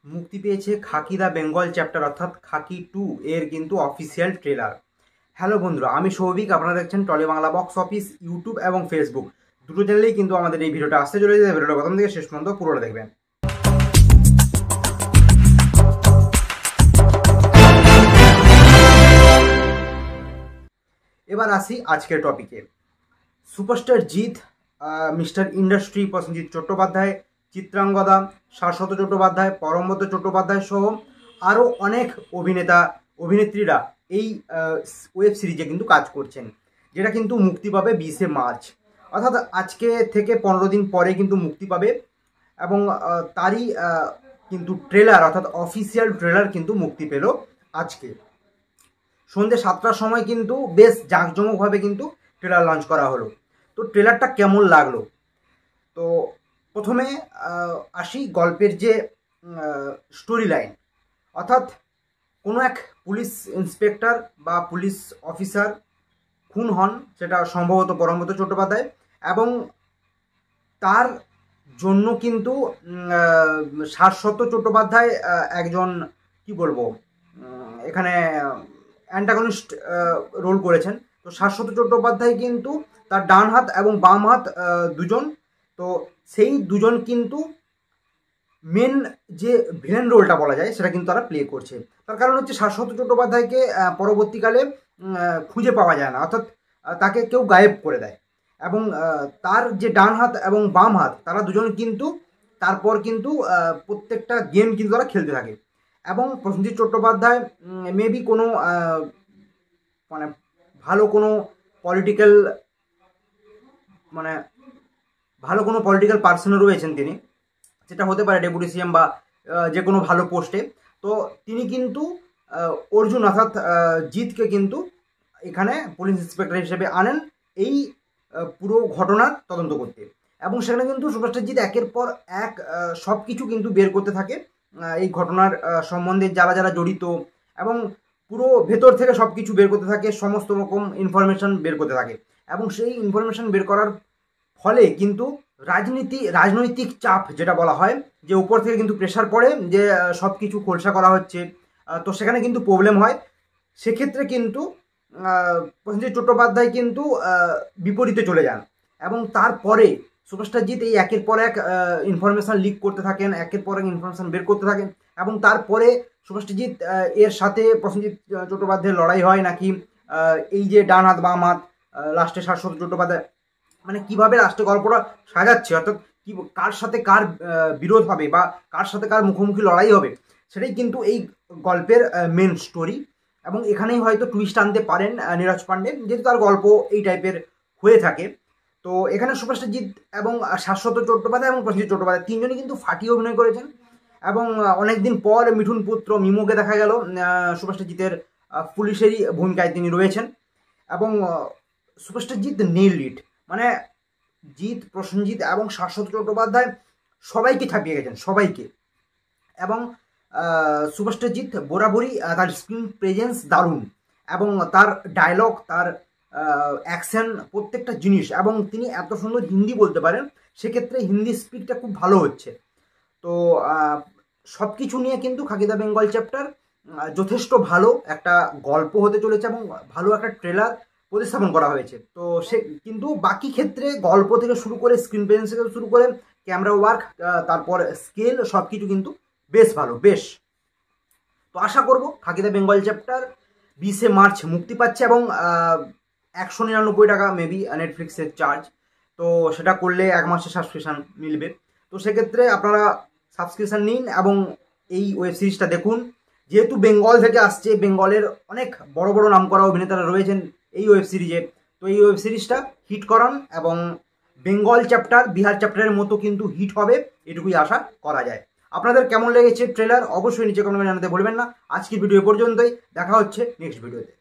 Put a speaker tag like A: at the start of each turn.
A: মুক্তি পেয়েছে খাকি the Bengal chapter অর্থাৎ খাকি 2 এর কিন্তু অফিসিয়াল ট্রেলার। হ্যালো বন্ধুরা, আমি সৌভিক। আপনারা দেখছেন Tolly Bangla Box Office. YouTube এবং ফেসবুক দুটো চ্যানেলেই কিন্তু আমাদের এই ভিডিওটা আসতে চলেছে। ভিডিওটা প্রথম থেকে শেষ পর্যন্ত পুরোটা দেখবেন। এবার আসি আজকের টপিকে। Superstar Jeet, mister industry Prosenjit Chattopadhyay, Chitrangada, Saswata Chattopadhyay, Parambrata Chattopadhyay সহ আরও অনেক অভিনেতা অভিনেত্রীরা এই ওয়েব সিরিজে কিন্তু কাজ করছেন, যেটা কিন্তু মুক্তি পাবে 20শে মার্চ, অর্থাৎ আজকে থেকে 15 দিন পরে কিন্তু মুক্তি পাবে। এবং তারই কিন্তু ট্রেলার অর্থাৎ অফিসিয়াল ট্রেলার কিন্তু মুক্তি পেল আজকে সন্ধ্যে 7টার সময়। কিন্তু বেশ জাঁকজমকভাবে কিন্তু ট্রেলার লঞ্চ করা হলো। তো ট্রেলারটা কেমন লাগলো? তো প্রথমে আসি গল্পের যে স্টোরি লাইন, অর্থাৎ কোনো এক পুলিশ ইন্সপেক্টর বা পুলিশ অফিসার খুন হন, সেটা সম্ভবত পরমব্রত চট্টোপাধ্যায়, এবং তার জন্য কিন্তু শাশ্বত চট্টোপাধ্যায় একজন কি বলবো এখানে অ্যান্টাগনিস্ট রোল করেছেন। তো শাশ্বত চট্টোপাধ্যায় কিন্তু তার ডান হাত এবং বাম হাত দুজন, তো সেই দুজন কিন্তু মেন যে ভিলেন রোলটা বলা যায় সেটা কিন্তু তারা প্লে করছে। তার কারণ হচ্ছে শাশ্বত চট্টোপাধ্যায়কে পরবর্তীকালে খুঁজে পাওয়া যায় না, অর্থাৎ তাকে কেউ গায়েব করে দেয়। এবং তার যে ডান হাত এবং বাম হাত তারা দুজন কিন্তু তারপর কিন্তু প্রত্যেকটা গেম কিন্তু তারা খেলতে থাকে। এবং প্রসেনজিৎ চট্টোপাধ্যায় মেবি কোনো মানে ভালো কোনো পলিটিক্যাল পার্সনও রয়েছেন তিনি, যেটা হতে পারে ডেপুটি সিএম বা যে কোনো ভালো পোস্টে। তো তিনি কিন্তু অর্জুন অর্থাৎ জিতকে কিন্তু এখানে পুলিশ ইন্সপেক্টর হিসেবে আনেন এই পুরো ঘটনার তদন্ত করতে। এবং সেখানে কিন্তু সুপারস্টার জিৎ একের পর এক সব কিছু কিন্তু বের করতে থাকে এই ঘটনার সম্বন্ধে, যারা যারা জড়িত, এবং পুরো ভেতর থেকে সব কিছু বের করতে থাকে, সমস্ত রকম ইনফরমেশন বের করতে থাকে। এবং সেই ইনফরমেশন বের করার ফলে কিন্তু রাজনৈতিক চাপ যেটা বলা হয়, যে উপর থেকে কিন্তু প্রেশার পড়ে যে সব কিছু খোলসা করা হচ্ছে, তো সেখানে কিন্তু প্রবলেম হয়। সেক্ষেত্রে কিন্তু প্রসেনজিৎ চট্টোপাধ্যায় কিন্তু বিপরীতে চলে যান। এবং তারপরে সুপারস্টার জিৎ এই একের পর এক ইনফরমেশান লিক করতে থাকেন, একের পর এক ইনফরমেশান বের করতে থাকেন। এবং তারপরে সুপারস্টার জিৎ এর সাথে প্রসেনজিৎ চট্টোপাধ্যায়ের লড়াই হয় নাকি এই যে ডান হাত বাম হাত লাস্টে শাশ্বত চট্টোপাধ্যায় মানে কিভাবে লাস্টে গল্পটা সাজাচ্ছে, অর্থাৎ কি কার সাথে কার বিরোধ হবে বা কার সাথে কার মুখোমুখি লড়াই হবে, সেটাই কিন্তু এই গল্পের মেন স্টোরি। এবং এখানেই হয়তো টুইস্ট আনতে পারেন নীরজ পান্ডে, যেহেতু তার গল্প এই টাইপের হয়ে থাকে। তো এখানে সুপারস্টার জিৎ এবং শাশ্বত চট্টোপাধ্যায় এবং প্রসেনজিৎ চট্টোপাধ্যায় তিনজনই কিন্তু ফাটিয়ে অভিনয় করেছেন। এবং অনেকদিন পর মিঠুন পুত্র মিমোকে দেখা গেল সুপারস্টার জিতের পুলিশেরই ভূমিকায় তিনি রয়েছেন। এবং সুপারস্টার জিৎ নেইলড ইট, মানে জিৎ, প্রসেনজিৎ এবং শাশ্বত চট্টোপাধ্যায় সবাইকে ছাপিয়ে গেছেন, সবাইকে। এবং সুপারস্টার জিৎ বরাবরই তার স্ক্রিন প্রেজেন্স দারুণ, এবং তার ডায়লগ, তার অ্যাকশন, প্রত্যেকটা জিনিস, এবং তিনি এত সুন্দর হিন্দি বলতে পারেন, সেক্ষেত্রে হিন্দি স্পিকটা খুব ভালো হচ্ছে। তো সব কিছু নিয়ে কিন্তু খাকি দ্য বেঙ্গল চ্যাপ্টার যথেষ্ট ভালো একটা গল্প হতে চলেছে, এবং ভালো একটা ট্রেলার প্রতিস্থাপন করা হয়েছে। তো সে কিন্তু বাকি ক্ষেত্রে গল্প থেকে শুরু করে স্ক্রিন প্রেজেন্স থেকে শুরু করে ক্যামেরা ওয়ার্ক, তারপর স্কেল, সব কিছু কিন্তু বেশ ভালো, বেশ। তো আশা করব খাকি দ্য বেঙ্গল চ্যাপ্টার 20শে মার্চ মুক্তি পাচ্ছে। এবং 199 টাকা মেবি নেটফ্লিক্সের চার্জ, তো সেটা করলে 1 মাসের সাবস্ক্রিপশান মিলবে। তো সেক্ষেত্রে আপনারা সাবস্ক্রিপশান নিন এবং এই ওয়েব সিরিজটা দেখুন। যেহেতু বেঙ্গল থেকে আসছে, বেঙ্গলের অনেক বড় বড় নামকরা অভিনেতারা রয়েছেন এই ওয়েব সিরিজে, তো এই ওয়েব সিরিজটা হিট করান এবং বেঙ্গল চ্যাপ্টার বিহার চ্যাপ্টারের মতো কিন্তু হিট হবে, এটুকুই আশা করা যায়। আপনাদের কেমন লেগেছে ট্রেলার অবশ্যই নিচে কমেন্টে জানাতে ভুলবেন না। আজকের ভিডিও পর্যন্তই, দেখা হচ্ছে নেক্সট ভিডিওতে।